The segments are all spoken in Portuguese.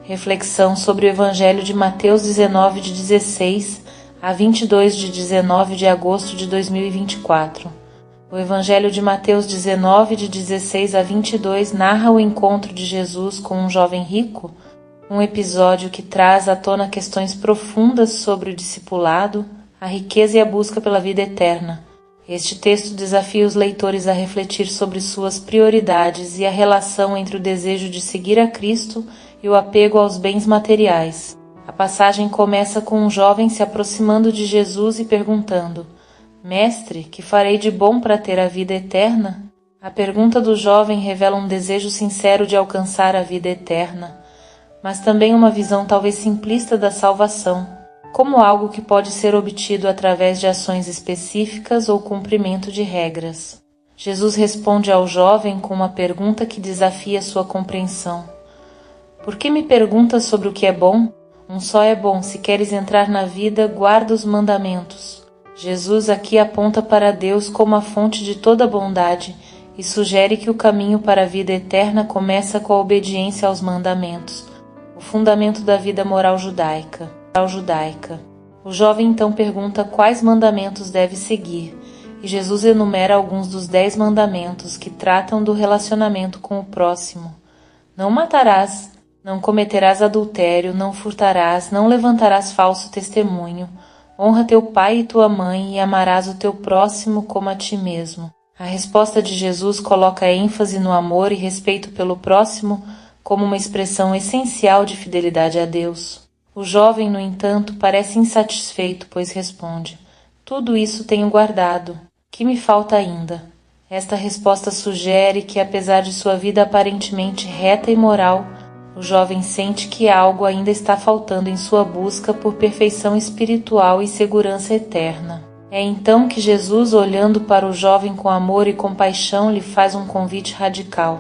Reflexão sobre o Evangelho de Mateus 19, de 16 a 22 de 19 de agosto de 2024. O Evangelho de Mateus 19, de 16 a 22, narra o encontro de Jesus com um jovem rico, um episódio que traz à tona questões profundas sobre o discipulado, a riqueza e a busca pela vida eterna. Este texto desafia os leitores a refletir sobre suas prioridades e a relação entre o desejo de seguir a Cristo e o apego aos bens materiais. A passagem começa com um jovem se aproximando de Jesus e perguntando: Mestre, que farei de bom para ter a vida eterna? A pergunta do jovem revela um desejo sincero de alcançar a vida eterna, mas também uma visão talvez simplista da salvação, como algo que pode ser obtido através de ações específicas ou cumprimento de regras. Jesus responde ao jovem com uma pergunta que desafia sua compreensão. Por que me perguntas sobre o que é bom? Um só é bom: se queres entrar na vida, guarda os mandamentos. Jesus aqui aponta para Deus como a fonte de toda bondade e sugere que o caminho para a vida eterna começa com a obediência aos mandamentos, o fundamento da vida moral judaica. O jovem então pergunta quais mandamentos deve seguir, e Jesus enumera alguns dos 10 mandamentos que tratam do relacionamento com o próximo. Não matarás, não cometerás adultério, não furtarás, não levantarás falso testemunho, honra teu pai e tua mãe e amarás o teu próximo como a ti mesmo. A resposta de Jesus coloca ênfase no amor e respeito pelo próximo como uma expressão essencial de fidelidade a Deus. O jovem, no entanto, parece insatisfeito, pois responde: tudo isso tenho guardado. Que me falta ainda? Esta resposta sugere que, apesar de sua vida aparentemente reta e moral, o jovem sente que algo ainda está faltando em sua busca por perfeição espiritual e segurança eterna. É então que Jesus, olhando para o jovem com amor e compaixão, lhe faz um convite radical.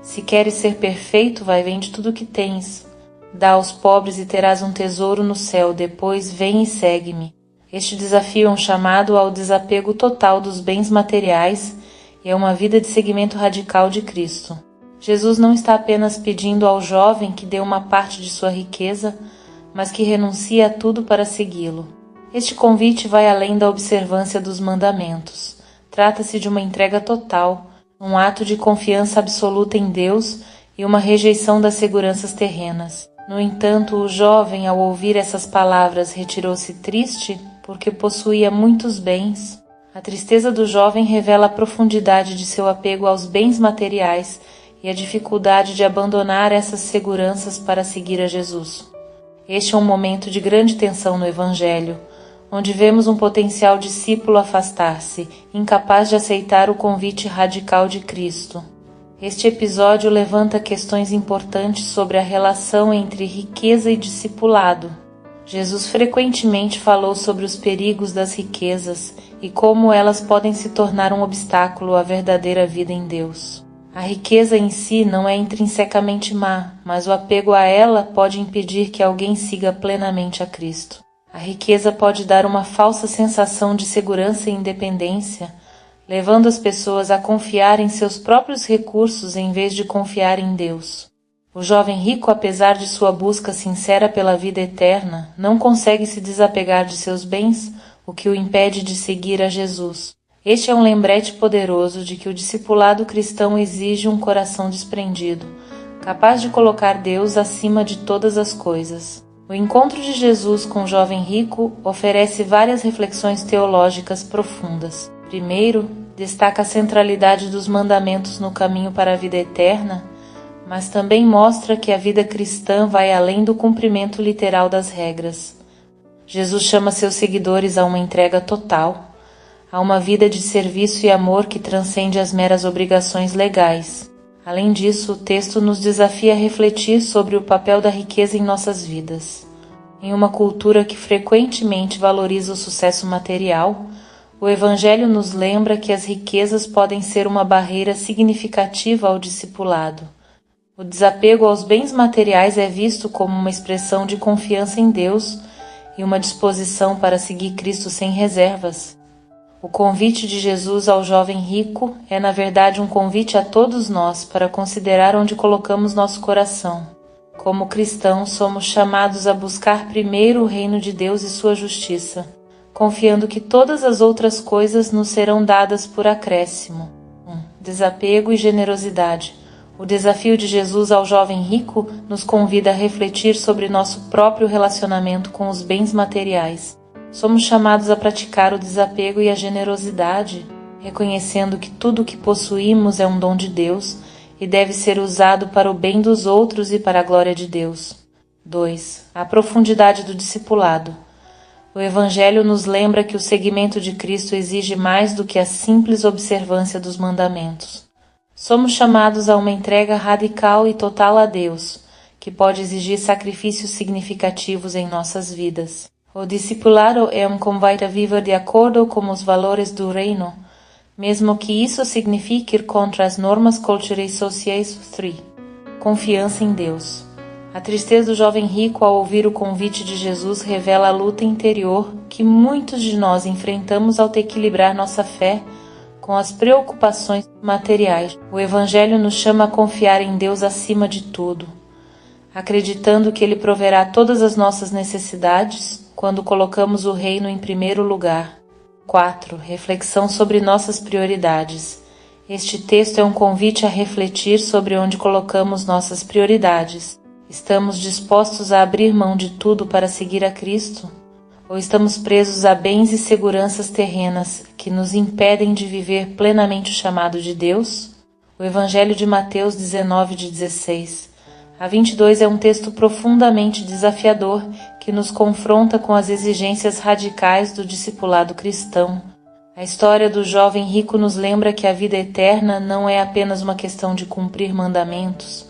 Se queres ser perfeito, vai, vende tudo o que tens. Dá aos pobres e terás um tesouro no céu, depois vem e segue-me. Este desafio é um chamado ao desapego total dos bens materiais e é uma vida de seguimento radical de Cristo. Jesus não está apenas pedindo ao jovem que dê uma parte de sua riqueza, mas que renuncie a tudo para segui-lo. Este convite vai além da observância dos mandamentos. Trata-se de uma entrega total, um ato de confiança absoluta em Deus e uma rejeição das seguranças terrenas. No entanto, o jovem, ao ouvir essas palavras, retirou-se triste porque possuía muitos bens. A tristeza do jovem revela a profundidade de seu apego aos bens materiais e a dificuldade de abandonar essas seguranças para seguir a Jesus. Este é um momento de grande tensão no Evangelho, onde vemos um potencial discípulo afastar-se, incapaz de aceitar o convite radical de Cristo. Este episódio levanta questões importantes sobre a relação entre riqueza e discipulado. Jesus frequentemente falou sobre os perigos das riquezas e como elas podem se tornar um obstáculo à verdadeira vida em Deus. A riqueza em si não é intrinsecamente má, mas o apego a ela pode impedir que alguém siga plenamente a Cristo. A riqueza pode dar uma falsa sensação de segurança e independência, levando as pessoas a confiar em seus próprios recursos em vez de confiar em Deus. O jovem rico, apesar de sua busca sincera pela vida eterna, não consegue se desapegar de seus bens, o que o impede de seguir a Jesus. Este é um lembrete poderoso de que o discipulado cristão exige um coração desprendido, capaz de colocar Deus acima de todas as coisas. O encontro de Jesus com o jovem rico oferece várias reflexões teológicas profundas. Primeiro, destaca a centralidade dos mandamentos no caminho para a vida eterna, mas também mostra que a vida cristã vai além do cumprimento literal das regras. Jesus chama seus seguidores a uma entrega total, a uma vida de serviço e amor que transcende as meras obrigações legais. Além disso, o texto nos desafia a refletir sobre o papel da riqueza em nossas vidas. Em uma cultura que frequentemente valoriza o sucesso material, o Evangelho nos lembra que as riquezas podem ser uma barreira significativa ao discipulado. O desapego aos bens materiais é visto como uma expressão de confiança em Deus e uma disposição para seguir Cristo sem reservas. O convite de Jesus ao jovem rico é, na verdade, um convite a todos nós para considerar onde colocamos nosso coração. Como cristãos, somos chamados a buscar primeiro o reino de Deus e sua justiça, confiando que todas as outras coisas nos serão dadas por acréscimo. Desapego e generosidade. O desafio de Jesus ao jovem rico nos convida a refletir sobre nosso próprio relacionamento com os bens materiais. Somos chamados a praticar o desapego e a generosidade, reconhecendo que tudo o que possuímos é um dom de Deus e deve ser usado para o bem dos outros e para a glória de Deus. 2. A profundidade do discipulado. O Evangelho nos lembra que o seguimento de Cristo exige mais do que a simples observância dos mandamentos. Somos chamados a uma entrega radical e total a Deus, que pode exigir sacrifícios significativos em nossas vidas. O discipulado é um convite a viver de acordo com os valores do reino, mesmo que isso signifique ir contra as normas culturais sociais. 3. Confiança em Deus. A tristeza do jovem rico ao ouvir o convite de Jesus revela a luta interior que muitos de nós enfrentamos ao ter que equilibrar nossa fé com as preocupações materiais. O Evangelho nos chama a confiar em Deus acima de tudo, acreditando que Ele proverá todas as nossas necessidades quando colocamos o reino em primeiro lugar. 4. Reflexão sobre nossas prioridades. Este texto é um convite a refletir sobre onde colocamos nossas prioridades. Estamos dispostos a abrir mão de tudo para seguir a Cristo? Ou estamos presos a bens e seguranças terrenas que nos impedem de viver plenamente o chamado de Deus? O Evangelho de Mateus 19:16 a 22 é um texto profundamente desafiador que nos confronta com as exigências radicais do discipulado cristão. A história do jovem rico nos lembra que a vida eterna não é apenas uma questão de cumprir mandamentos,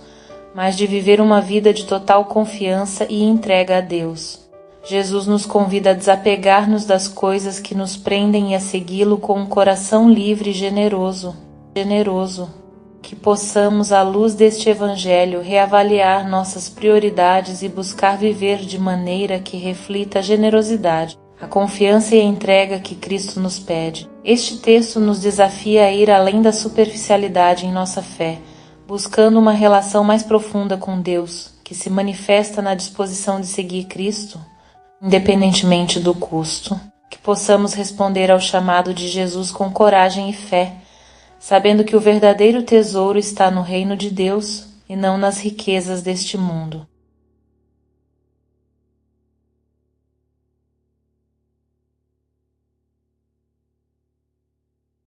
mas de viver uma vida de total confiança e entrega a Deus. Jesus nos convida a desapegar-nos das coisas que nos prendem e a segui-lo com um coração livre e generoso. Que possamos, à luz deste Evangelho, reavaliar nossas prioridades e buscar viver de maneira que reflita a generosidade, a confiança e a entrega que Cristo nos pede. Este texto nos desafia a ir além da superficialidade em nossa fé, buscando uma relação mais profunda com Deus, que se manifesta na disposição de seguir Cristo, independentemente do custo. Que possamos responder ao chamado de Jesus com coragem e fé, sabendo que o verdadeiro tesouro está no reino de Deus e não nas riquezas deste mundo.